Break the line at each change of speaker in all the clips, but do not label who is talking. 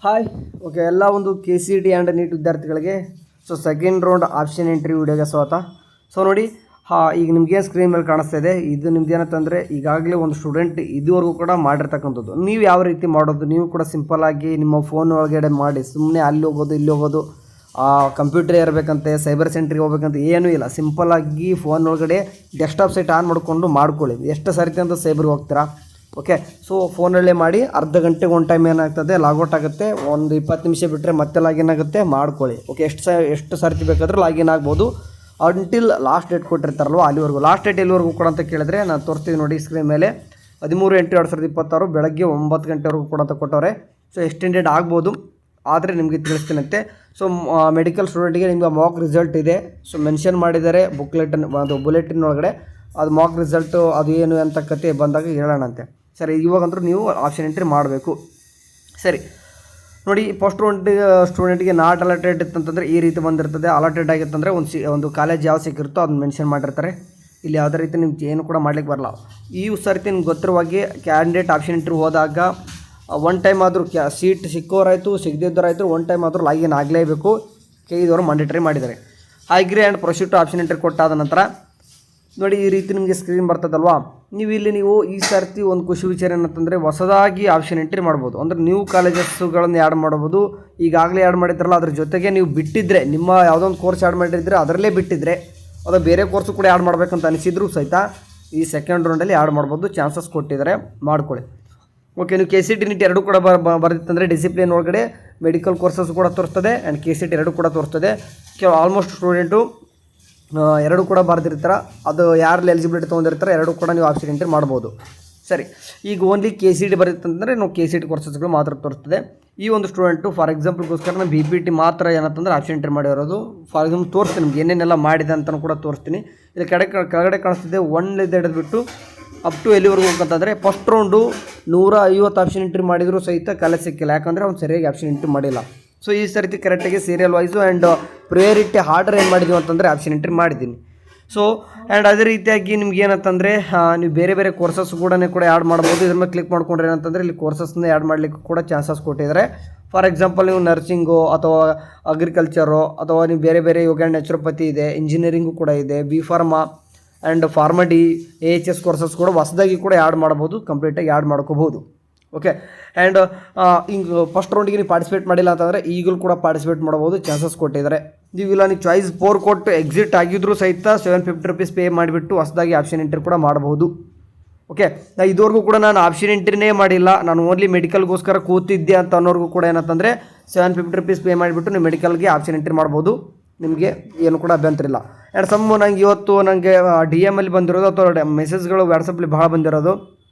Hi okay ಎಲ್ಲ ಒಂದು K C T and NEET ವಿದ್ಯಾರ್ಥಿಗಳಿಗೆ ಸೆಕೆಂಡ್ ರೌಂಡ್ ಆಪ್ಷನ್ ಎಂಟ್ರಿ ವಿಡಿಯೋಗೆ ಸ್ವಾಗತ. ನೋಡಿ ಈಗ ನಿಮಗೇನು ಸ್ಕ್ರೀನ್ ಮೇಲೆ ಕಾಣಿಸ್ತಾ ಇದೆ, ಇದು ನಿಮ್ದು ಏನಂತಂದರೆ ಈಗಾಗಲೇ ಒಂದು ಸ್ಟೂಡೆಂಟ್ ಇದುವರೆಗೂ ಕೂಡ ಮಾಡಿರ್ತಕ್ಕಂಥದ್ದು. ನೀವು ಯಾವ ರೀತಿ ಮಾಡೋದು, ನೀವು ಕೂಡ ಸಿಂಪಲ್ಲಾಗಿ ನಿಮ್ಮ ಫೋನ್ ಒಳಗಡೆ ಮಾಡಿ ಸುಮ್ಮನೆ ಅಲ್ಲಿ ಹೋಗೋದು ಇಲ್ಲಿ ಹೋಗೋದು, ಕಂಪ್ಯೂಟರ್ ಇರಬೇಕಂತೆ ಸೈಬರ್ ಸೆಂಟ್ರಿಗೆ ಹೋಗ್ಬೇಕಂತ ಏನೂ ಇಲ್ಲ. ಸಿಂಪಲ್ಲಾಗಿ ಫೋನ್ ಒಳಗಡೆ ಡೆಸ್ಕ್ಟಾಪ್ ಸೈಟ್ ಆನ್ ಮಾಡಿಕೊಂಡು ಮಾಡ್ಕೊಳ್ಳಿ. ಎಷ್ಟು ಸರ್ತಿ ಅಂತ ಸೈಬರ್ಗೆ ಹೋಗ್ತೀರಾ? ಓಕೆ, ಸೊ ಫೋನಲ್ಲೇ ಮಾಡಿ. ಅರ್ಧ ಗಂಟೆಗೆ ಒಂದು ಟೈಮ್ ಏನಾಗ್ತದೆ ಲಾಗೌಟ್ ಆಗುತ್ತೆ, ಒಂದು 20 ನಿಮಿಷ ಬಿಟ್ಟರೆ ಮತ್ತೆ ಲಾಗಿನ್ ಆಗುತ್ತೆ, ಮಾಡ್ಕೊಳ್ಳಿ. ಓಕೆ, ಎಷ್ಟು ಸರ್ತಿ ಬೇಕಾದರೂ ಲಾಗಿನ್ ಆಗ್ಬೋದು ಅಂಟಿಲ್ ಲಾಸ್ಟ್ ಡೇಟ್ ಕೊಟ್ಟಿರ್ತಾರಲ್ವ ಅಲ್ಲಿವರೆಗೂ. ಲಾಸ್ಟ್ ಡೇಟ್ ಎಲ್ಲಿವರೆಗೂ ಕೂಡ ಅಂತ ಕೇಳಿದ್ರೆ ನಾನು ತೋರಿಸ್ತೀವಿ ನೋಡಿ ಸ್ಕ್ರೀನ್ ಮೇಲೆ. 13/8/2026 ಬೆಳಗ್ಗೆ 9 ಗಂಟೆವರೆಗೂ ಕೂಡ ಅಂತ ಕೊಟ್ಟವ್ರೆ. ಸೊ ಎಕ್ಸ್ಟೆಂಡೆಡ್ ಆಗ್ಬೋದು, ಆದರೆ ನಿಮಗೆ ತಿಳಿಸ್ತೀನಂತೆ. ಸೊ ಮೆಡಿಕಲ್ ಸ್ಟೂಡೆಂಟಿಗೆ ನಿಮಗೆ ಮಾಕ್ ರಿಸಲ್ಟ್ ಇದೆ. ಸೊ ಮೆನ್ಷನ್ ಮಾಡಿದ್ದಾರೆ ಅದು ಬುಲೆಟಿನ್ ಒಳಗಡೆ. ಅದು ಮಾಕ್ ರಿಸಲ್ಟು ಅದು ಏನು ಅಂತ ಕತೆ ಬಂದಾಗ ಹೇಳೋಣಂತೆ. ಸರಿ, ಇವಾಗಂತೂ ನೀವು ಆಪ್ಷನ್ ಎಂಟ್ರಿ ಮಾಡಬೇಕು. ಸರಿ ನೋಡಿ, ಫಸ್ಟ್ ಸ್ಟೂಡೆಂಟಿಗೆ ನಾಟ್ ಅಲಾಟೆಡ್ ಇತ್ತಂತಂದರೆ ಈ ರೀತಿ ಬಂದಿರ್ತದೆ. ಅಲಾಟೆಡ್ ಆಗಿತ್ತಂದರೆ ಒಂದು ಕಾಲೇಜ್ ಯಾವ ಸಿಕ್ಕಿರುತ್ತೋ ಅದನ್ನ ಮೆನ್ಷನ್ ಮಾಡಿರ್ತಾರೆ. ಇಲ್ಲಿ ಯಾವುದೇ ರೀತಿ ನಿಮ್ಗೆ ಏನು ಕೂಡ ಮಾಡ್ಲಿಕ್ಕೆ ಬರಲ್ಲ. ಈ ಸರ್ತಿ ನಿಮ್ಗೆ ಗೊತ್ತಿರುವಾಗೆ ಕ್ಯಾಂಡಿಡೇಟ್ ಆಪ್ಷನ್ ಎಂಟ್ರಿ ಹೋದಾಗ ಒನ್ ಟೈಮ್ ಆದರೂ ಸೀಟ್ ಸಿಕ್ಕೋರಾಯಿತು ಸಿಗದಿದ್ದವರಾಯಿತು ಒನ್ ಟೈಮ್ ಆದರೂ ಲಾಗಿನ್ ಆಗಲೇಬೇಕು. ಇದವರು ಮ್ಯಾಂಡೇಟರಿ ಮಾಡಿದ್ದಾರೆ. Agree and proceed to option entry ಕೊಟ್ಟಾದ ನಂತರ ನೋಡಿ ಈ ರೀತಿ ನಿಮಗೆ ಸ್ಕ್ರೀನ್ ಬರ್ತದಲ್ವಾ. ನೀವು ಈ ಸರ್ತಿ ಒಂದು ಖುಷಿ ವಿಚಾರ ಏನಂತಂದರೆ ಹೊಸದಾಗಿ ಆಪ್ಷನ್ ಎಂಟ್ರಿ ಮಾಡ್ಬೋದು. ಅಂದರೆ ನ್ಯೂ ಕಾಲೇಜಸ್ಗಳನ್ನು ಆ್ಯಡ್ ಮಾಡ್ಬೋದು. ಈಗಾಗಲೇ ಆ್ಯಡ್ ಮಾಡಿದ್ರಲ್ಲ ಅದ್ರ ಜೊತೆಗೆ ನೀವು ಬಿಟ್ಟಿದ್ರೆ, ನಿಮ್ಮ ಯಾವುದೊಂದು ಕೋರ್ಸ್ ಆ್ಯಡ್ ಮಾಡಿದ್ರೆ ಅದರಲ್ಲೇ ಬಿಟ್ಟಿದ್ರೆ ಅದು ಬೇರೆ ಕೋರ್ಸು ಕೂಡ ಆ್ಯಡ್ ಮಾಡಬೇಕಂತ ಅನಿಸಿದ್ರು ಸಹಿತ ಈ ಸೆಕೆಂಡ್ ರೌಂಡಲ್ಲಿ ಆ್ಯಡ್ ಮಾಡ್ಬೋದು. ಚಾನ್ಸಸ್ ಕೊಟ್ಟಿದ್ದಾರೆ, ಮಾಡ್ಕೊಳ್ಳಿ. ಓಕೆ, ನೀವು ಕೆ ಸಿ ಟಿ ನೀಟ್ ಎರಡು ಕೂಡ ಬರೆದಿತ್ತಂದರೆ ಡಿಸಿಪ್ಲಿನ್ ಒಳಗಡೆ ಮೆಡಿಕಲ್ ಕೋರ್ಸಸ್ ಕೂಡ ತೋರಿಸ್ತದೆ ಆ್ಯಂಡ್ ಕೆ ಸಿ ಟಿ ಎರಡು ಕೂಡ ತೋರಿಸ್ತದೆ. ಆಲ್ಮೋಸ್ಟ್ ಸ್ಟೂಡೆಂಟು ಎರಡು ಕೂಡ ಬರೆದಿರ್ತಾರೆ. ಅದು ಯಾರಲ್ಲಿ ಎಲಿಜಿಬಿಲಿಟಿ ತೊಗೊಂಡಿರ್ತಾರೆ ಎರಡು ಕೂಡ ನೀವು ಆಪ್ಷನ್ ಎಂಟ್ರಿ ಮಾಡ್ಬೋದು. ಸರಿ, ಈಗ ಓನ್ಲಿ ಕೆ ಸಿ ಟಿ ಬರೀತಂದರೆ ನಾವು ಕೆ ಸಿ ಟಿ ಕೋರ್ಸಸ್ಗಳು ಮಾತ್ರ ತೋರಿಸ್ತದೆ. ಈ ಒಂದು ಸ್ಟೂಡೆಂಟು ಫಾರ್ ಎಕ್ಸಾಂಪಲ್ಗೋಸ್ಕರ ನಾನು ಬಿ ಪಿ ಟಿ ಮಾತ್ರ ಏನಂತಂದರೆ ಆಪ್ಷನ್ ಎಂಟ್ರಿ ಮಾಡಿರೋದು. ಫಾರ್ ಎಕ್ಸಾಂಪಲ್ ತೋರಿಸ್ತೀನಿ ನಿಮ್ಗೆ ಏನೇನೆಲ್ಲ ಮಾಡಿದೆ ಅಂತಲೂ ಕೂಡ ತೋರಿಸ್ತೀನಿ. ಇಲ್ಲಿ ಕೆಳಗಡೆ ಕಾಣಿಸ್ತಿದೆ 1 ಹಿಡಿದ್ಬಿಟ್ಟು ಅಪ್ ಟು ಎಲ್ಲಿವರೆಗೂ ಹೋಗ್ತಂದರೆ ಫಸ್ಟ್ ರೌಂಡು 150 ಆಪ್ಷನ್ ಎಂಟ್ರಿ ಮಾಡಿದರೂ ಸಹಿತ ಕಾಲೇಜ್ ಸಿಕ್ಕಿಲ್ಲ. ಯಾಕಂದರೆ ಅವ್ನು ಸರಿಯಾಗಿ ಆಪ್ಷನ್ ಎಂಟ್ರಿ ಮಾಡಿಲ್ಲ. ಸೊ ಈ ಸರ್ತಿ ಕರೆಕ್ಟಾಗಿ serial wise and priority order ಏನು ಮಾಡಿದ್ದೀವಿ ಅಂತಂದರೆ ಆಪ್ಷನ್ ಎಂಟ್ರಿ ಮಾಡಿದ್ದೀನಿ. ಸೊ ಆ್ಯಂಡ್ ಅದೇ ರೀತಿಯಾಗಿ ನಿಮ್ಗೆ ಏನಂತಂದರೆ ನೀವು ಬೇರೆ ಬೇರೆ ಕೋರ್ಸಸ್ ಕೂಡ ಆ್ಯಡ್ ಮಾಡ್ಬೋದು. ಇದ್ರ ಮೇಲೆ ಕ್ಲಿಕ್ ಮಾಡ್ಕೊಂಡ್ರೆ ಏನಂತಂದರೆ ಇಲ್ಲಿ ಕೋರ್ಸಸ್ನ ಆ್ಯಡ್ ಮಾಡಲಿಕ್ಕೆ ಕೂಡ ಚಾನ್ಸಸ್ ಕೊಟ್ಟಿದ್ದಾರೆ. ಫಾರ್ ಎಕ್ಸಾಂಪಲ್ ನೀವು ನರ್ಸಿಂಗು ಅಥವಾ ಅಗ್ರಿಕಲ್ಚರು ಅಥವಾ ನೀವು ಬೇರೆ ಬೇರೆ ಯೋಗ ಆ್ಯಂಡ್ ನ್ಯಾಚುರೋಪತಿ ಇದೆ, ಇಂಜಿನಿಯರಿಂಗು ಕೂಡ ಇದೆ, B pharma and pharm D AHS courses ಕೂಡ ಹೊಸದಾಗಿ ಕೂಡ ಆ್ಯಡ್ ಮಾಡ್ಬೋದು, ಕಂಪ್ಲೀಟಾಗಿ ಆ್ಯಡ್ ಮಾಡ್ಕೋಬೋದು. ಓಕೆ, ಆ್ಯಂಡ್ ಹಿಂಗೆ ಫಸ್ಟ್ ರೌಂಡಿಗೆ ನೀವು ಪಾರ್ಟಿಸಿಪೇಟ್ ಮಾಡಿಲ್ಲ ಅಂತಂದರೆ ಈಗಲೂ ಕೂಡ ಪಾರ್ಟಿಸಿಪೇಟ್ ಮಾಡ್ಬೋದು, ಚಾನ್ಸಸ್ ಕೊಟ್ಟಿದ್ದಾರೆ. ನೀವಿಲ್ಲ ನೀವು ಚಾಯ್ಸ್ 4 ಕೊಟ್ಟು ಎಕ್ಸಿಟ್ ಆಗಿದ್ದರೂ ಸಹಿತ 750 ರೂಪೀಸ್ ಪೇ ಮಾಡಿಬಿಟ್ಟು ಹೊಸದಾಗಿ ಆಪ್ಷನ್ ಎಂಟ್ರಿ ಕೂಡ ಮಾಡ್ಬೋದು. ಓಕೆ, ಇದುವರೆಗೂ ಕೂಡ ನಾನು ಆಪ್ಷನ್ ಎಂಟ್ರಿನೇ ಮಾಡಿಲ್ಲ, ನಾನು ಓನ್ಲಿ ಮೆಡಿಕಲ್ಗೋಸ್ಕರ ಕೂತಿದ್ದೆ ಅಂತ ಅನ್ನೋರ್ಗೂ ಕೂಡ ಏನಂತಂದರೆ 750 ರೂಪೀಸ್ ಪೇ ಮಾಡಿಬಿಟ್ಟು ನೀವು ಮೆಡಿಕಲ್ಗೆ ಆಪ್ಷನ್ ಎಂಟ್ರಿ ಮಾಡ್ಬೋದು. ನಿಮಗೆ ಏನು ಕೂಡ ಅಭ್ಯಂತರ ಇಲ್ಲ. ಆ್ಯಂಡ್ ನಂಗೆ ಇವತ್ತು ನನಗೆ DM ಅಲ್ಲಿ ಬಂದಿರೋದು ಅಥವಾ ಮೆಸೇಜ್ಗಳು ವಾಟ್ಸಪ್ಪಲ್ಲಿ ಭಾಳ ಬಂದಿರೋದು,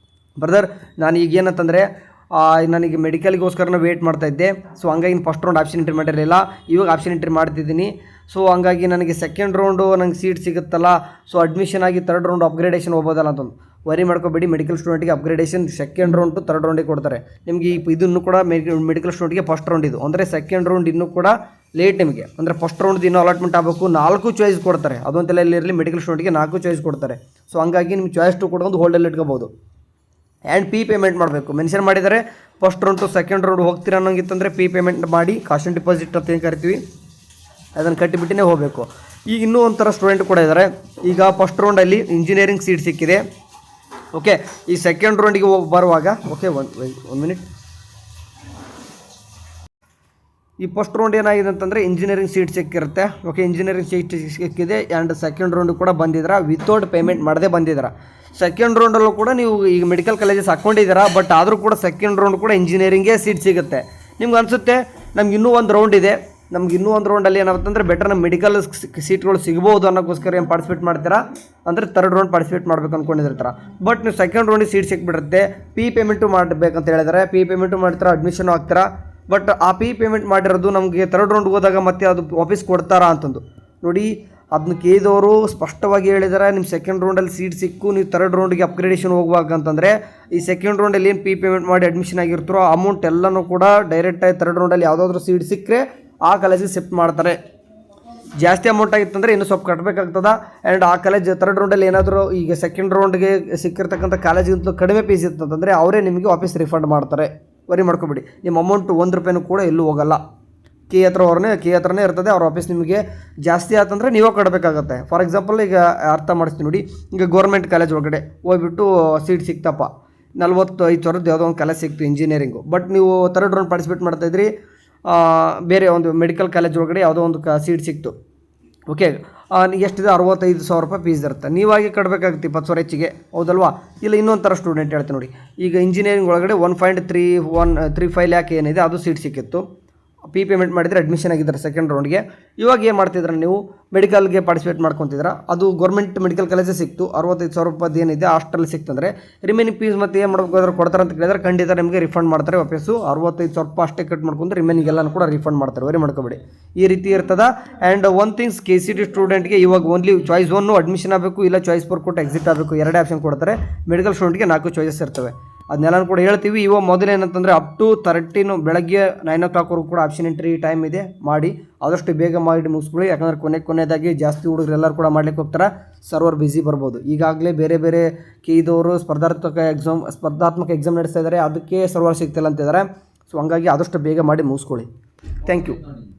ಬ್ರದರ್ ನಾನು ಈಗೇನಂತಂದರೆ ನನಗೆ ಮೆಡಿಕಲ್ಗೋಸ್ಕರ ವೇಟ್ ಮಾಡ್ತಾಯಿದ್ದೆ. ಸೊ ಹಂಗಾಗಿ ಫಸ್ಟ್ ರೌಂಡ್ ಆಪ್ಷನ್ ಎಂಟ್ರಿ ಮಾಡಿರಲಿಲ್ಲ, ಇವಾಗ ಆಪ್ಷನ್ ಎಂಟ್ರಿ ಮಾಡ್ತಿದ್ದೀನಿ. ಸೊ ಹಂಗಾಗಿ ನನಗೆ ಸೆಕೆಂಡ್ ರೌಂಡು ನಂಗೆ ಸೀಟ್ ಸಿಗುತ್ತಲ್ಲ, ಸೊ ಅಡ್ಮಿಷನ್ ಆಗಿ 3rd ರೌಂಡ್ ಅಪ್ಗ್ರೇಡೇಷನ್ ಹೋಗೋದಲ್ಲ ಅಂತಂದು ವರಿ ಮಾಡ್ಕೋಬೇಡಿ. ಮೆಡಿಕಲ್ ಸ್ಟೂಡೆಂಟಿಗೆ upgradation second round to 3rd ರೌಂಡಿಗೆ ಕೊಡ್ತಾರೆ. ನಿಮಗೆ ಇದನ್ನು ಕೂಡ ಮೆಡಿಕಲ್ ಸ್ಟೂಡೆಂಟಿಗೆ ಫಸ್ಟ್ ರೌಂಡ್ ಇದು ಅಂದರೆ ಸೆಕೆಂಡ್ ರೌಂಡ್ ಇನ್ನೂ ಕೂಡ ಲೇಟ್ ನಿಮಗೆ. ಅಂದರೆ ಫಸ್ಟ್ ರೌಂಡ್ ಇನ್ನೂ ಅಲಾಟ್ಮೆಂಟ್ ಆಗಬೇಕು, 4 ಚಾಯ್ಸ್ ಕೊಡ್ತಾರೆ. ಅದೊಂತೆಲ್ಲ ಇಲ್ಲಿರಲಿ, ಮೆಡಿಕಲ್ ಸ್ಟೂಡೆಂಟಿಗೆ 4 ಚಾಯ್ಸ್ ಕೊಡ್ತಾರೆ. ಸೊ ಹಂಗಾಗಿ ನಿಮ್ಗೆ ಚಾಯ್ಸ್ 2 ಕೊಡ್ಕೊಂಡು ಹೋಲ್ಡಲ್ಲಿ ಇಟ್ಕೋಬೋದು. ಆ್ಯಂಡ್ ಪೇಮೆಂಟ್ ಮಾಡಬೇಕು, ಮೆನ್ಷನ್ ಮಾಡಿದರೆ first round two second round ಹೋಗ್ತೀರಾ ಅನ್ನೋಂಗಿತ್ತಂದರೆ ಪೇಮೆಂಟ್ ಮಾಡಿ ಕಾಶನ್ ಡಿಪಾಸಿಟ್ ಅಂತ ಏನು ಕರಿತೀವಿ ಅದನ್ನು ಕಟ್ಟಿಬಿಟ್ಟೇ ಹೋಗಬೇಕು. ಈಗ ಇನ್ನೂ ಒಂಥರ ಸ್ಟೂಡೆಂಟ್ ಕೂಡ ಇದ್ದಾರೆ. ಈಗ ಫಸ್ಟ್ ರೌಂಡಲ್ಲಿ ಇಂಜಿನಿಯರಿಂಗ್ ಸೀಟ್ ಸಿಕ್ಕಿದೆ. ಓಕೆ, ಈ ಸೆಕೆಂಡ್ ರೌಂಡಿಗೆ ಬರುವಾಗ ಓಕೆ ಒಂದು ಮಿನಿಟ್, ಈ ಫಸ್ಟ್ ರೌಂಡ್ ಏನಾಗಿದೆ ಅಂತಂದರೆ ಇಂಜಿನಿಯರಿಂಗ್ ಸೀಟ್ ಸಿಕ್ಕಿರುತ್ತೆ. ಓಕೆ, ಇಂಜಿನಿಯರಿಂಗ್ ಸೀಟ್ ಸಿಕ್ಕಿದೆ ಆ್ಯಂಡ್ ಸೆಕೆಂಡ್ ರೌಂಡ್ ಕೂಡ ಬಂದಿದ್ದೀರಾ, ವಿತೌಟ್ ಪೇಮೆಂಟ್ ಮಾಡದೆ ಬಂದಿದ್ದೀರಾ. ಸೆಕೆಂಡ್ ರೌಂಡಲ್ಲೂ ಕೂಡ ನೀವು ಈಗ ಮೆಡಿಕಲ್ ಕಾಲೇಜಸ್ ಹಾಕ್ಕೊಂಡಿದ್ದೀರಾ, ಬಟ್ ಆದರೂ ಕೂಡ ಸೆಕೆಂಡ್ ರೌಂಡ್ ಕೂಡ ಇಂಜಿನಿಯರಿಂಗೇ ಸೀಟ್ ಸಿಗುತ್ತೆ. ನಿಮ್ಗೆ ಅನಿಸುತ್ತೆ ನಮ್ಗೆ ಇನ್ನೂ ಒಂದು ರೌಂಡ್ ಇದೆ, ನಮ್ಗೆ ಇನ್ನೂ ಒಂದು ರೌಂಡಲ್ಲಿ ಏನಾಗುತ್ತಂದರೆ ಬೆಟರ್ ನಮ್ಮ ಮೆಡಿಕಲ್ ಸೀಟ್ಗಳು ಸಿಗ್ಬೋದು ಅನ್ನೋಕ್ಕೋಸ್ಕರ ಏನು ಪಾರ್ಟಿಸಿಪೇಟ್ ಮಾಡ್ತೀರಾ ಅಂದರೆ 3rd ರೌಂಡ್ ಪಾರ್ಟಿಸಿಪೇಟ್ ಮಾಡ್ಬೇಕು ಅಂದ್ಕೊಂಡಿರ್ತೀರ. ಬಟ್ ನೀವು ಸೆಕೆಂಡ್ ರೌಂಡಿಗೆ ಸೀಟ್ ಸಿಕ್ಬಿಡುತ್ತೆ, ಪೇಮೆಂಟು ಮಾಡಬೇಕಂತ ಹೇಳಿದರೆ ಪೇಮೆಂಟು ಮಾಡ್ತೀರಾ, ಅಡ್ಮಿಷನ್ ಆಗ್ತೀರಾ. ಬಟ್ ಆ ಪೇಮೆಂಟ್ ಮಾಡಿರೋದು ನಮಗೆ 3rd ರೌಂಡ್ಗೆ ಹೋದಾಗ ಮತ್ತೆ ಅದು ವಾಪಸ್ ಕೊಡ್ತಾರಾ ಅಂತಂದು ನೋಡಿ. ಅದನ್ನ ಕೇಳಿದವರು ಸ್ಪಷ್ಟವಾಗಿ ಹೇಳಿದ್ದಾರೆ, ನಿಮ್ಮ ಸೆಕೆಂಡ್ ರೌಂಡಲ್ಲಿ ಸೀಟ್ ಸಿಕ್ಕು ನೀವು 3rd ರೌಂಡಿಗೆ ಅಪ್ಗ್ರೇಡೇಷನ್ ಹೋಗುವಾಗ ಅಂತಂದರೆ ಈ ಸೆಕೆಂಡ್ ರೌಂಡಲ್ಲಿ ಏನು ಪೇಮೆಂಟ್ ಮಾಡಿ ಅಡ್ಮಿಷನ್ ಆಗಿರ್ತಾರೋ ಆ ಅಮೌಂಟ್ ಎಲ್ಲನೂ ಕೂಡ ಡೈರೆಕ್ಟಾಗಿ 3rd ರೌಂಡಲ್ಲಿ ಯಾವುದಾದ್ರೂ ಸೀಟ್ ಸಿಕ್ಕರೆ ಆ ಕಾಲೇಜಿಗೆ ಶಿಫ್ಟ್ ಮಾಡ್ತಾರೆ. ಜಾಸ್ತಿ ಅಮೌಂಟ್ ಆಗಿತ್ತಂದರೆ ಇನ್ನೂ ಸ್ವಲ್ಪ ಕಟ್ಟಬೇಕಾಗ್ತದೆ. ಆ್ಯಂಡ್ ಆ ಕಾಲೇಜ್ 3rd ರೌಂಡಲ್ಲಿ ಏನಾದರೂ ಈಗ ಸೆಕೆಂಡ್ ರೌಂಡ್ಗೆ ಸಿಕ್ಕಿರ್ತಕ್ಕಂಥ ಕಾಲೇಜಿಗಿಂತ ಕಡಿಮೆ ಫೀಸ್ ಇತ್ತಂತಂದರೆ ಅವರೇ ನಿಮಗೆ ವಾಪಸ್ ರಿಫಂಡ್ ಮಾಡ್ತಾರೆ. ವರಿ ಮಾಡ್ಕೊಬೇಡಿ. ನಿಮ್ಮ ಅಮೌಂಟು ₹1 ಕೂಡ ಎಲ್ಲೂ ಹೋಗಲ್ಲ. ಕೆ ಹತ್ರನೇ ಇರ್ತದೆ. ಅವ್ರ ಆಫೀಸ್ ನಿಮಗೆ ಜಾಸ್ತಿ ಆತಂದರೆ ನೀವೇ ಕೊಡಬೇಕಾಗತ್ತೆ. ಫಾರ್ ಎಕ್ಸಾಂಪಲ್ ಈಗ ಅರ್ಥ ಮಾಡಿಸ್ತೀನಿ ನೋಡಿ. ಈಗ ಗೌರ್ಮೆಂಟ್ ಕಾಲೇಜ್ ಒಳಗಡೆ ಹೋಗ್ಬಿಟ್ಟು ಸೀಟ್ ಸಿಕ್ತಪ್ಪ, 45,000 ಯಾವುದೋ ಒಂದು ಕಾಲೇಜ್ ಸಿಕ್ತು ಇಂಜಿನಿಯರಿಂಗು. ಬಟ್ ನೀವು ಥರ್ಡ್ ರೌಂಡ್ ಪಾರ್ಟಿಸಿಪೇಟ್ ಮಾಡ್ತಾಯಿದ್ರಿ, ಬೇರೆ ಒಂದು ಮೆಡಿಕಲ್ ಕಾಲೇಜ್ ಒಳಗಡೆ ಯಾವುದೋ ಒಂದು ಸೀಟ್ ಸಿಕ್ತು. ಓಕೆ, ಎಷ್ಟಿದೆ ₹65,000 ಫೀಸ್ ಇರುತ್ತೆ. ನೀವಾಗಿ ಕಟ್ಟಬೇಕಾಗುತ್ತೆ 20,000 ಹೆಚ್ಚಿಗೆ, ಹೌದಲ್ವಾ? ಇಲ್ಲ ಇನ್ನೊಂದು ಥರ ಸ್ಟೂಡೆಂಟ್ ಹೇಳ್ತೀನಿ ನೋಡಿ. ಈಗ ಇಂಜಿನಿಯರಿಂಗ್ ಒಳಗಡೆ 1.35 ಲ್ಯಾಕ್ ಏನಿದೆ ಅದು ಸೀಟ್ ಸಿಕ್ಕಿತ್ತು. ಪೇಮೆಂಟ್ ಮಾಡಿದರೆ ಅಡ್ಮಿಷನ್ ಆಗಿದ್ದಾರೆ ಸೆಕೆಂಡ್ ರೌಂಡ್ಗೆ. ಇವಾಗ ಏನು ಮಾಡ್ತಿದ್ರೆ ನೀವು ಮೆಡಿಕಲ್ಗೆ ಪಾರ್ಟಿಸಿಪೇಟ್ ಮಾಡ್ಕೊತಿದ್ದೀರಾ, ಅದು ಗೌರ್ಮೆಂಟ್ ಮೆಡಿಕಲ್ ಕಾಲೇಜೇ ಸಿಕ್ತು. ₹65,000 ಏನಿದೆ ಹಾಸ್ಟೆಲ್ ಸಿಕ್ತಂದರೆ ರಿಮೈನಿಂಗ್ ಫೀಸ್ ಮತ್ತೆ ಏನು ಮಾಡಬೇಕು ಅದ್ರ ಕೊಡ್ತಾರೆ ಅಂತ ಕೇಳಿದ್ರೆ ಖಂಡಿತ ನಿಮಗೆ ರಿಫಂಡ್ ಮಾಡ್ತಾರೆ ವಾಪಸ್ಸು. ₹65,000 ಅಷ್ಟೇ ಕಟ್ ಮಾಡ್ಕೊಂಡ್ರೆ ರಿಮೈನಿಂಗ್ ಎಲ್ಲನೂ ಕೂಡ ರಿಫಂಡ್ ಮಾಡ್ತಾರೆ, ವರಿ ಮಾಡ್ಕೋಬೇಡಿ. ಈ ರೀತಿ ಇರ್ತದೆ. ಆ್ಯಂಡ್ ಒನ್ ಥಿಂಗ್ಸ್, KCT ಸ್ಟೂಡೆಂಟ್ಗೆ ಇವಾಗ ಓನ್ಲಿ ಚಾಯ್ಸ್ 1 ಅಡ್ಮಿಷನ್ ಆಗಬೇಕು, ಇಲ್ಲ ಚಾಯ್ಸ್ 4 ಕೊಟ್ಟು ಎಕ್ಸಿಟ್ ಆಗಬೇಕು, 2 ಆಪ್ಷನ್ ಕೊಡ್ತಾರೆ. ಮೆಡಿಕಲ್ ಸ್ಟೂಡೆಂಟ್ಗೆ 4 ಚಾಯ್ಸಸ್ ಇರ್ತವೆ. ಅದನ್ನೆಲ್ಲ ಕೂಡ ಹೇಳ್ತೀವಿ. ಇವಾಗ ಮೊದಲೇನಂತಂದರೆ ಅಪ್ ಟು 13 ಬೆಳಗ್ಗೆ 9 o'clock ಕೂಡ ಆಪ್ಷನ್ ಎಂಟ್ರಿ ಟೈಮ್ ಇದೆ. ಮಾಡಿ ಆದಷ್ಟು ಬೇಗ ಮಾಡಿ ಮುಗಿಸ್ಕೊಳ್ಳಿ. ಯಾಕಂದರೆ ಕೊನೆಯದಾಗಿ ಜಾಸ್ತಿ ಹುಡುಗರು ಎಲ್ಲರೂ ಕೂಡ ಮಾಡ್ಲಿಕ್ಕೆ ಹೋಗ್ತಾರೆ, ಸರ್ವರ್ ಬ್ಯುಸಿ ಬರ್ಬೋದು. ಈಗಾಗಲೇ ಬೇರೆ ಇದವರು ಸ್ಪರ್ಧಾತ್ಮಕ ಎಕ್ಸಾಮ್ ನಡೆಸ್ತಾ ಇದ್ದಾರೆ, ಅದಕ್ಕೆ ಸರ್ವರ್ ಸಿಗ್ತಿಲ್ಲ ಅಂತಿದ್ದಾರೆ. ಸೊ ಹಂಗಾಗಿ ಆದಷ್ಟು ಬೇಗ ಮಾಡಿ ಮುಗಿಸ್ಕೊಳ್ಳಿ. Thank you.